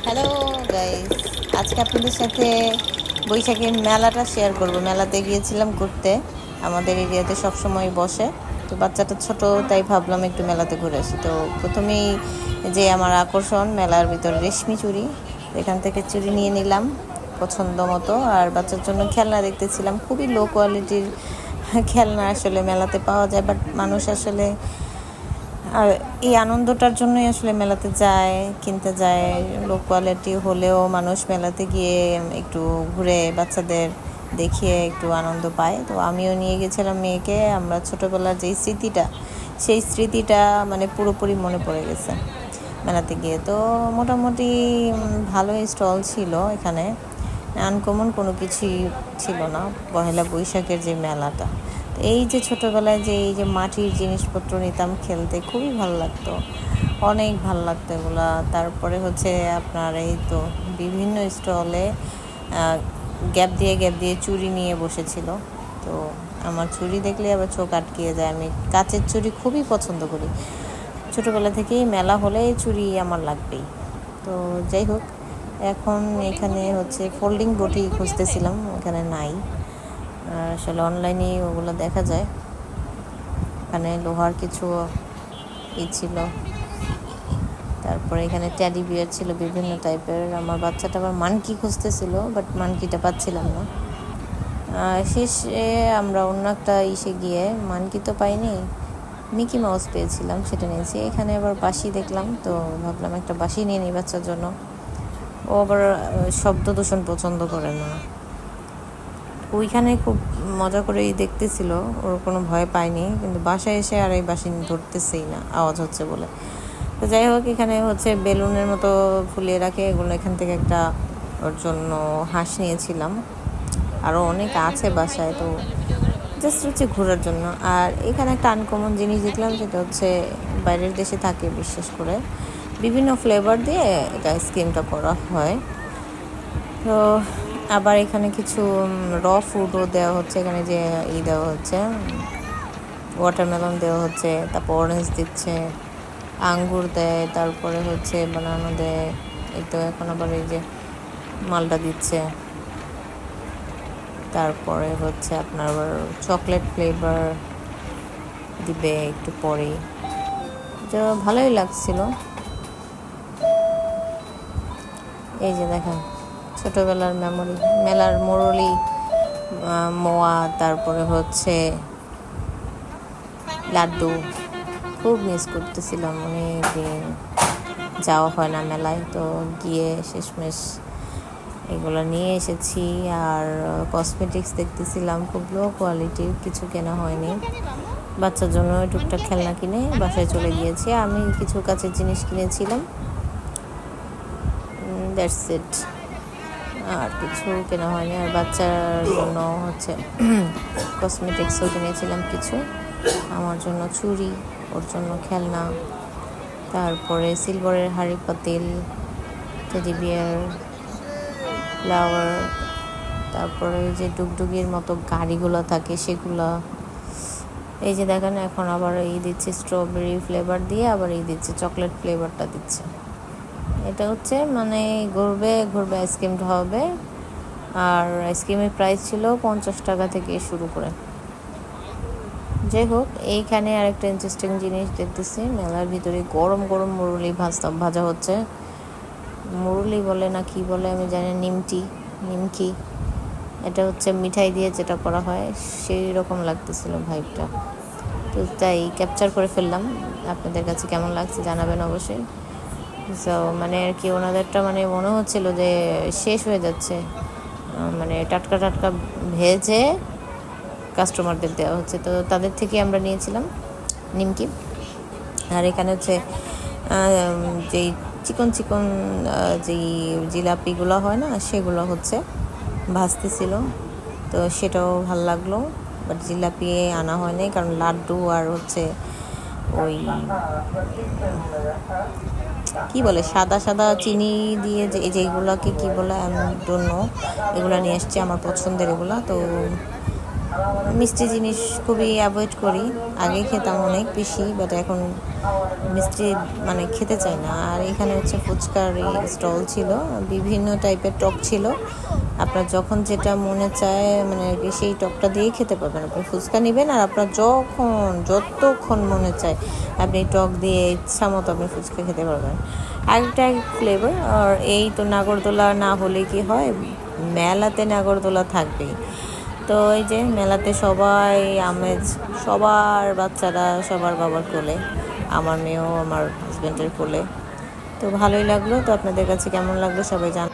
Hello guys, আজকে আপনাদের সাথে বৈশাখের মেলাটা শেয়ার করব। মেলাতে গিয়েছিলাম ঘুরতে, আমাদের এরিয়াতে সবসময় বসে। তো বাচ্চাটা ছোট, তাই ভাবলাম একটু মেলাতে ঘুরে আসি। তো প্রথমেই যে আমার আকর্ষণ মেলার ভিতর রেশমি চুড়ি, এখান থেকে চুড়ি নিয়ে নিলাম পছন্দ মতো। আর বাচ্চার জন্য খেলনা দেখতেছিলাম, খুবই লো কোয়ালিটির খেলনা আসলে মেলাতে পাওয়া যায়, বাট মানুষ আসলে আর এই আনন্দটার জন্যই আসলে মেলাতে যায়, কিনতে যায়। লো কোয়ালিটি হলেও মানুষ মেলাতে গিয়ে একটু ঘুরে বাচ্চাদের দেখিয়ে একটু আনন্দ পায়। তো আমিও নিয়ে গেছিলাম মেয়েকে। আমরা ছোটোবেলার যেই স্মৃতিটা, সেই স্মৃতিটা মানে পুরোপুরি মনে পড়ে গেছে মেলাতে গিয়ে। তো মোটামুটি ভালোই স্টল ছিল এখানে, আনকমন কোনো কিছুই ছিল না পহেলা বৈশাখের যে মেলাটা। তো এই যে ছোটোবেলায় যে এই যে মাটির জিনিসপত্র নিতাম খেলতে, খুবই ভালো লাগতো, অনেক ভালো লাগতো এগুলা। তারপরে হচ্ছে আপনার এই তো বিভিন্ন স্টলে গ্যাপ দিয়ে চুড়ি নিয়ে বসেছিল। তো আমার চুড়ি দেখলে আবার চোখ আটকিয়ে যায়। আমি কাচের চুড়ি খুবই পছন্দ করি, ছোটোবেলা থেকেই মেলা হলে চুড়ি আমার লাগবেই। তো যাই হোক, এখন এখানে হচ্ছে ফোল্ডিং বটি খুঁজতেছিলাম, এখানে নাই। আসলে অনলাইনে ওগুলো দেখা যায়। এখানে লোহার কিছু ছিল, তারপরে এখানে ট্যাডি বিয়ার ছিল বিভিন্ন টাইপের। আমার বাচ্চাটা আবার মানকি খুঁজতেছিল, বাট মানকিটা পাচ্ছিলাম না। শেষে আমরা অন্য একটা গিয়ে মানকি তো পাইনি, মিকি মাউস পেয়েছিলাম, সেটা নিয়েছি। এখানে আবার বাঁশি দেখলাম, তো ভাবলাম একটা বাঁশি নিয়ে নিই বাচ্চার জন্য। ও আবার শব্দ দূষণ পছন্দ করে না। ওইখানে খুব মজা করেই দেখতেছিল, ওর কোনো ভয় পায়নি, কিন্তু বাসায় এসে আর এই বাঁশি ধরতেছেই না আওয়াজ হচ্ছে বলে। তো যাই হোক, এখানে হচ্ছে বেলুনের মতো ফুলিয়ে রাখে এগুলো, এখান থেকে একটা ওর জন্য হাঁস নিয়েছিলাম। আরও অনেক আছে বাসায়, তো জাস্ট হচ্ছে ঘোরার জন্য। আর এখানে একটা আনকমন জিনিস দেখলাম, সেটা হচ্ছে বাইরের দেশে থাকে বিশেষ করে, বিভিন্ন ফ্লেভার দিয়ে এটা আইসক্রিমটা করা হয়। তো আবার এখানে কিছু র ফুডও দেওয়া হচ্ছে, এখানে যে দেওয়া হচ্ছে ওয়াটারমেলন দেওয়া হচ্ছে, তারপর অরেঞ্জ দিচ্ছে, আঙ্গুর দেয়, তারপরে হচ্ছে বানানো দেয়। এই তো এখন আবার এই যে মালটা দিচ্ছে। তারপরে হচ্ছে আপনার আবার চকলেট ফ্লেভার দিবে একটু পরেই। তো ভালোই লাগছিল। এই যে দেখেন ছোটোবেলার মেমোরি, মেলার মুরলি, মোয়া, তারপরে হচ্ছে লাড্ডু, খুব মিস করতেছিলাম। অনেক দিন যাওয়া হয় না মেলায়, তো গিয়ে শেষমেশ এগুলো নিয়ে এসেছি। আর কসমেটিক্স দেখতেছিলাম, খুব লো কোয়ালিটির, কিছু কেনা হয়নি। বাচ্চার জন্য টুকটাক খেলনা কিনে বাসায় চলে গিয়েছি। আমি কিছু কাচের জিনিস কিনেছিলাম, দ্যাটস ইট, আর কিছু কেনা হয়নি। আর বাচ্চার জন্য হচ্ছে কসমেটিক্সও কিনেছিলাম কিছু, আমার জন্য চুড়ি, ওর জন্য খেলনা, তারপরে সিলভারের হাঁড়ি পাতিল, টেডি বিয়ার, ফ্লাওয়ার, তারপরে যে ডুগডুগির মতো গাড়িগুলো থাকে সেগুলো। এই যে দেখেন এখন আবার দিচ্ছে স্ট্রবেরি ফ্লেভার দিয়ে, আবার দিচ্ছে চকলেট ফ্লেভারটা দিচ্ছে। এটা হচ্ছে মানে ঘুরবে ঘুরবে আইসক্রিম হবে। আর আইসক্রিমের প্রাইস ছিল 50 টাকা থেকে শুরু করে। যাই হোক, এইখানে আরেকটা ইন্টারেস্টিং জিনিস দেখতেছি, মেলার ভিতরে গরম গরম মুরলি ভাজা হচ্ছে। মুরলি বলে না কি বলে আমি জানি, নিমকি। এটা হচ্ছে মিঠাই দিয়ে যেটা করা হয়, সেই রকম লাগতেছিল ভাইবটা। তো তাই ক্যাপচার করে ফেললাম। আপনাদের কাছে কেমন লাগছে জানাবেন অবশ্যই। সো মানে আর কি, ওনাদেরটা মানে মনে হচ্ছিল যে শেষ হয়ে যাচ্ছে, মানে টাটকা টাটকা ভেজে কাস্টমারদের দেওয়া হচ্ছে। তো তাদের থেকে আমরা নিয়েছিলাম নিমকি। আর এখানে হচ্ছে যেই চিকন যেই জিলাপিগুলো হয় না, সেগুলো হচ্ছে ভাজতেছিল। তো সেটাও ভাল লাগলো, বাট জিলাপি আনা হয়নি, কারণ লাড্ডু আর হচ্ছে ওই কি বলে সাদা সাদা চিনি দিয়ে যেগুলোকে কি বলে আমি ডোন্ট নো, এগুলো নিয়ে এসছি আমার পছন্দের এগুলো। তো মিষ্টি জিনিস খুবই অ্যাভয়েড করি। আগে খেতাম অনেক বেশি, বাট এখন মিষ্টি মানে খেতে চাই না। আর এখানে হচ্ছে ফুচকার স্টল ছিল, বিভিন্ন টাইপের টক ছিল। আপনার যখন যেটা মনে চায় মানে আর কি সেই টকটা দিয়েই খেতে পারবেন। আপনি ফুচকা নেবেন আর আপনার যতক্ষণ মনে চায় আপনি টক দিয়ে ইচ্ছা মতো আপনি ফুচকা খেতে পারবেন, একটা এক ফ্লেভার। আর এই তো নাগরদোলা না হলে কি হয়, মেলাতে নাগরদোলা থাকবেই। তো এই যে মেলাতে সবাই আমেজ, সবার বাচ্চারা সবার বাবার কোলে, আমার মেয়েও আমার হাজব্যান্ডের কোলে। তো ভালোই লাগলো। তো আপনাদের কাছে কেমন লাগলো সবাই জান।